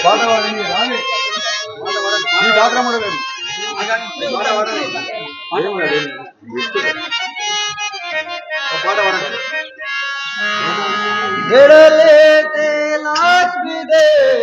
పాటవాడిని రాని ఈ డాక్టర్ మడలేదు ఎడలేతే లక్ష్మీదేవినే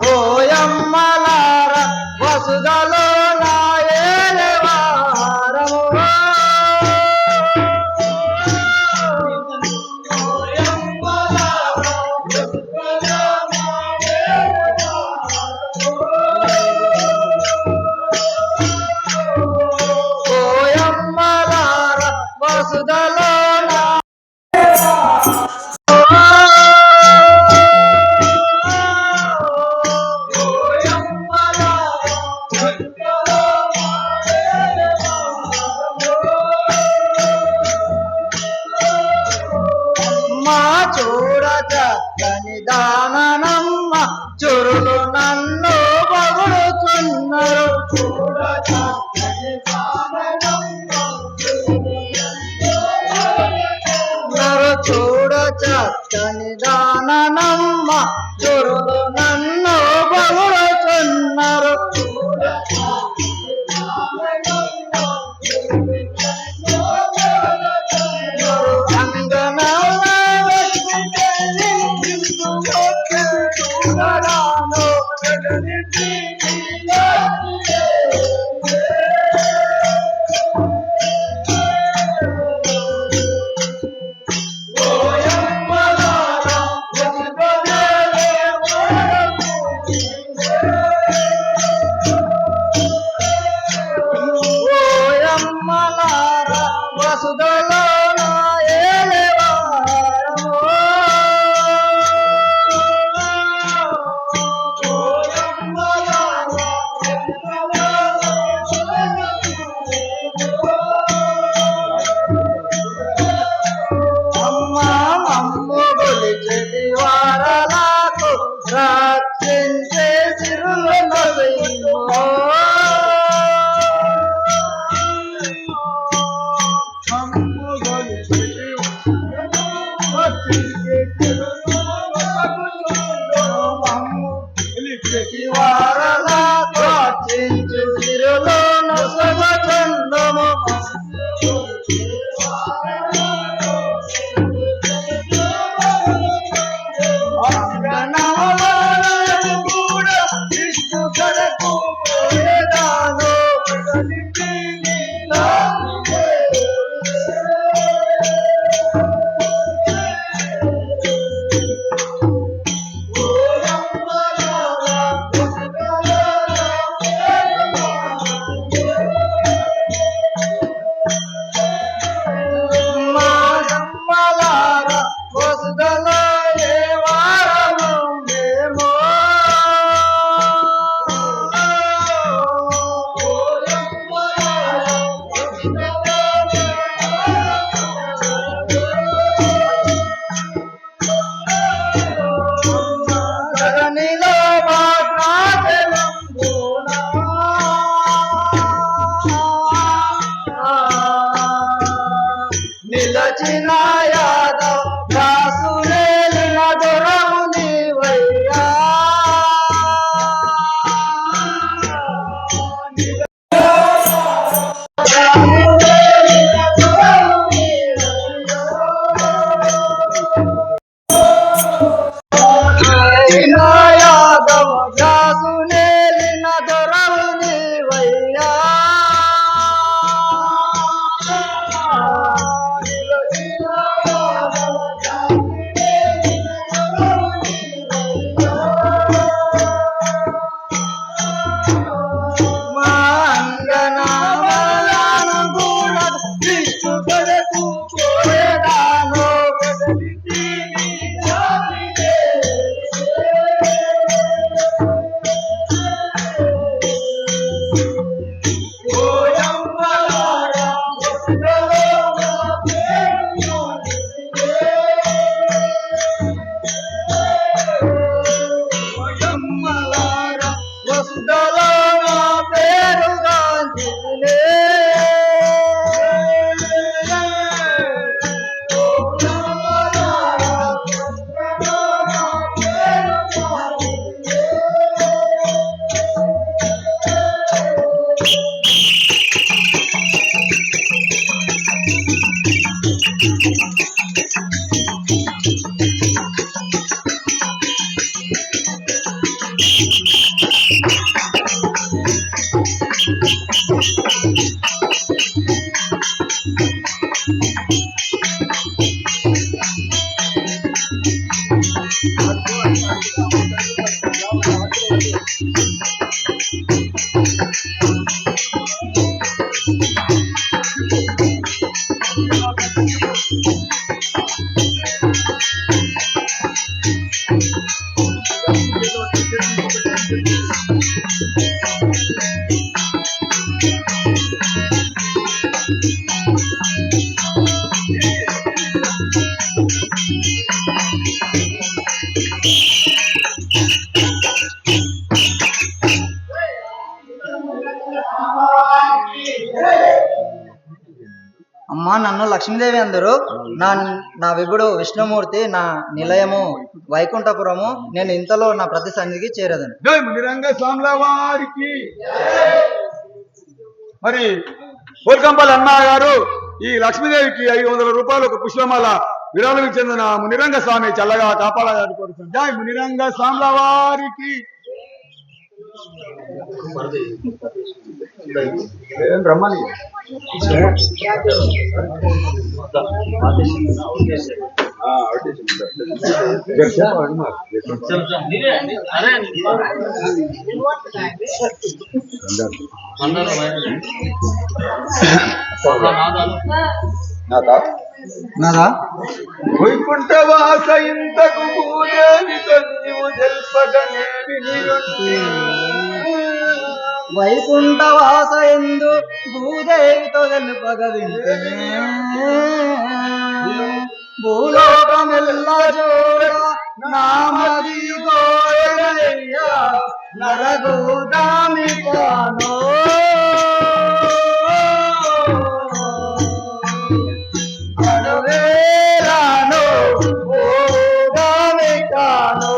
ఓయమ్మలార వసుదలో దానమ్మ చురులు నన్ను పొగుడుతున్నారు చూడ చక్కని దానమ్మ చురులు నన్ను పొగుడుతున్నారు అమ్మా, నన్ను లక్ష్మీదేవి అందరు. నా నా విభుడు విష్ణుమూర్తి, నా నిలయము వైకుంఠపురము. నేను ఇంతలో నా ప్రతి సన్నిధికి చేరదను. జై మునిరంగ స్వాముల వారికి. మరి కోల్కంపల్లి అన్నా గారు ఈ లక్ష్మీదేవికి 500 రూపాయలు ఒక పుష్పమాల విరాళం చెందిన మునిరంగ స్వామి చల్లగా కాపాడాలని కోరుతున్నాను. జై మునిరంగ స్వాముల వారికి. బ్రహ్మని నాదా వైకుంఠవాస ఇంతకు భూదేవి తన్నివు తెల్పగనేవి నిరుంటి. వైకుంఠవాస ఎందు భూదేవితో తెలుపగ వింటే భూలోకమెల్ల జోడ నామది గోయనయ్యా నరగోదామి కానో అడవేరానో గోదామి కానో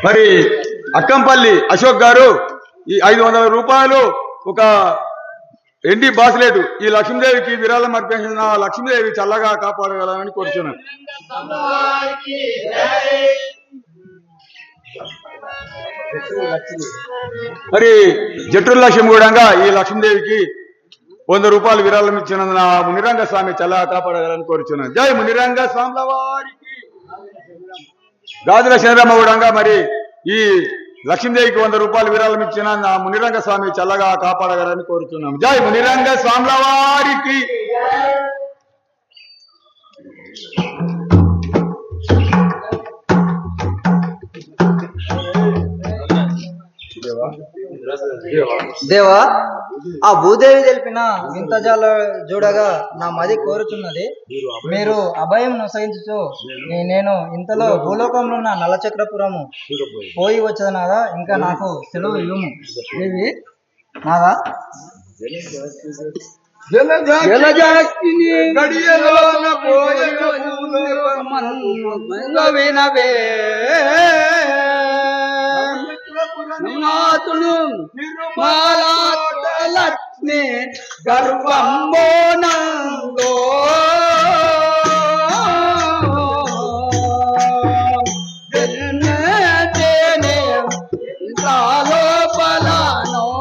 మరి అక్కంపల్లి అశోక్ గారు ఈ 500 రూపాయలు ఒక ఎండి బాస్లెట్ ఈ లక్ష్మీదేవికి విరాళం అర్పించిన లక్ష్మీదేవి చల్లగా కాపాడగలని కోరుచున్నాను. మరి జట్టుల లక్ష్యం కూడా ఈ లక్ష్మీదేవికి 100 రూపాయలు విరాళం ఇచ్చినందున మునిరంగ స్వామి చల్లగా కాపాడగలని కోరుచున్నాను. జై మునిరంగ స్వాముల వారికి. గాజుల చంద్రమ్మ కూడా మరి ఈ లక్ష్మీదేవికి 100 రూపాయలు విరాళం ఇచ్చిన నా మునిరంగ స్వామి చల్లగా కాపాడగలని కోరుతున్నాం. జై మునిరంగ స్వాముల వారికి. దేవా, ఆ భూదేవి తెలిపిన వింతజాల చూడగా నా మది కోరుచున్నది. మీరు అభయం నొసగించు. నేను ఇంతలో భూలోకంలో ఉన్న నలచక్రపురము పోయి వచ్చదనాదా, ఇంకా నాకు సెలవు ఇవ్వము. ఇవి నాదా వినవే నాతుడు లక్ష్మి గర్వంబో నందో లోపలనో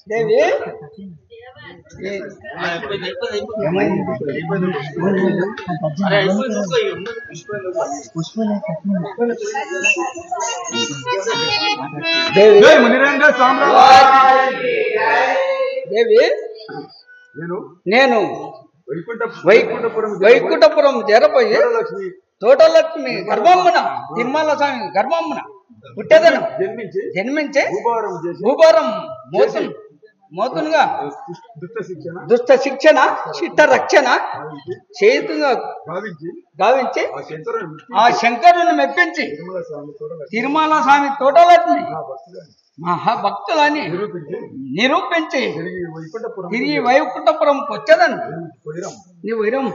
దేవి దేవి నేను వైకుంఠపురం చేరపోయి తోటలక్ష్మి గర్భమ్మన తిరుమల స్వామి గర్భమ్మన పుట్టేదను జన్మించి భూభారం మోతునుగా దుష్ట శిక్షణ చిట్ట రక్షణ చేతుగా గావించి ఆ శంకరుని మెప్పించి తిరుమల స్వామి తోటలక్ష్మి మహాభక్తులని నిరూపించి తిరిగి వైకుంఠపురంకి వచ్చేదను నీ వైరం.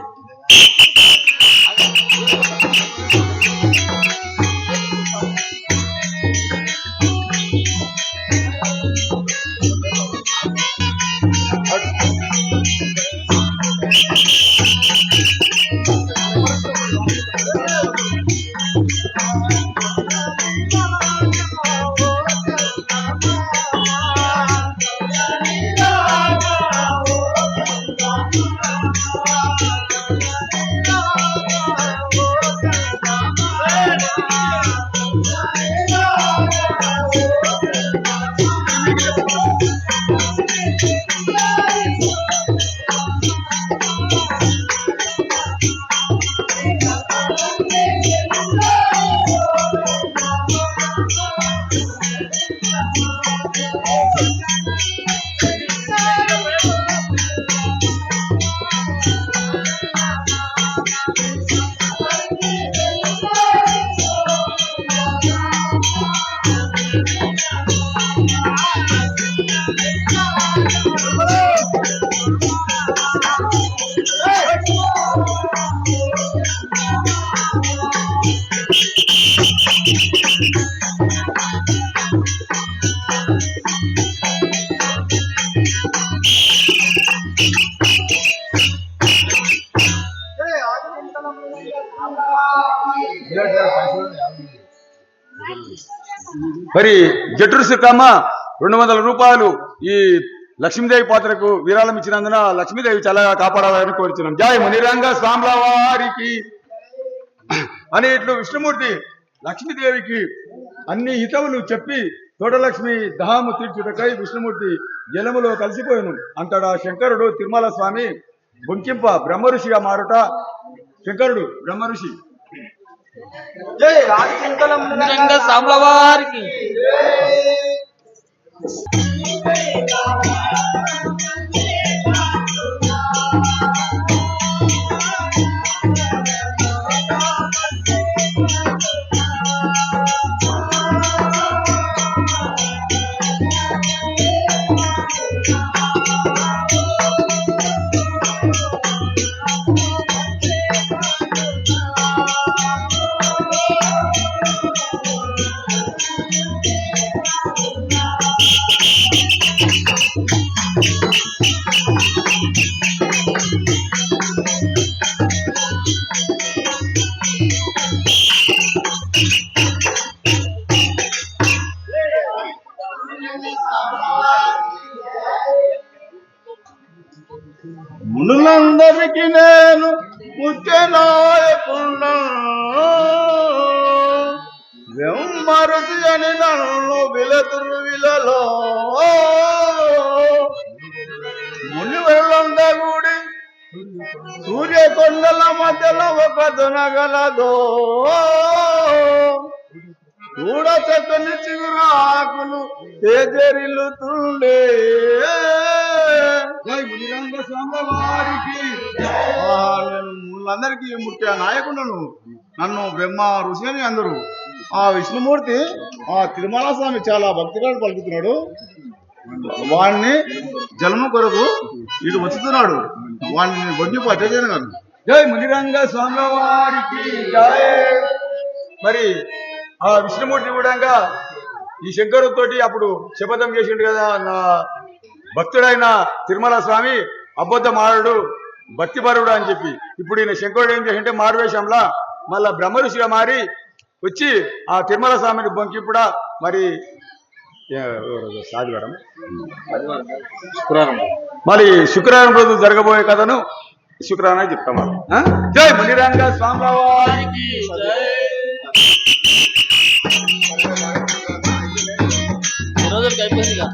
మరి జట్టు సుఖమ్మ 200 రూపాయలు ఈ లక్ష్మీదేవి పాత్రకు విరాళం ఇచ్చినందున లక్ష్మీదేవి చల్లగా కాపాడాలని కోరుచున్నాం. జై మునిరంగ స్వాముల వారికి అని ఇట్లు విష్ణుమూర్తి లక్ష్మీదేవికి అన్ని హితవులు చెప్పి తోటలక్ష్మి దహాము తీర్చుటకై విష్ణుమూర్తి జలములో కలిసిపోయాను అంతటా శంకరుడు తిరుమల స్వామి బొంకింప బ్రహ్మఋషిగా మారుట. శంకరుడు బ్రహ్మఋషి. జై ఆదిశంకరం మునిరంగ స్వాముల వారికి మునులందరికీ నేను ముఖ్య నాయకున్నా వెమ్మరుతి అని నన్ను విలతురు విలలో ముని వెళ్ళంద గుడి సూర్యకొండల మధ్యలో ఒక దొనగలదో చూడ చక్కని చిగురాకులు తేజరిల్లుతుండే. మునిరంగ స్వాముల వారికి నేను ముళ్ళందరికీ ముఖ్య నాయకుడును. నన్ను బ్రహ్మ ఋషి అని అందరూ. ఆ విష్ణుమూర్తి ఆ తిరుమల స్వామి చాలా భక్తిగా పలుకుతున్నాడు. వాడిని జలము కొరకు ఇటు వచ్చుతున్నాడు. వాడిని బొడ్డి పట్టేసాను కాదు. జై మునిరంగ స్వాముల వారికి జై. మరి ఆ విష్ణుమూర్తి కూడా ఈ శంకరుతోటి అప్పుడు శపథం చేసిండు కదా, నా భక్తుడైన తిరుమల స్వామి అబద్ధమాడు భక్తిపరుడు అని చెప్పి. ఇప్పుడు ఈయన శంకరుడు ఏం చేసింటే మారువేషంలా మళ్ళా బ్రహ్మఋషిగా మారి వచ్చి ఆ తిరుమల స్వామిని బొంకిప్పుడా మరి ఆదివారం మరి శుక్రవారం రోజు జరగబోయే కథను శుక్రవారం చెప్తాం. జై మునిరంగ స్వాముల వారికి రోజులకి అయిపోయిందిగా.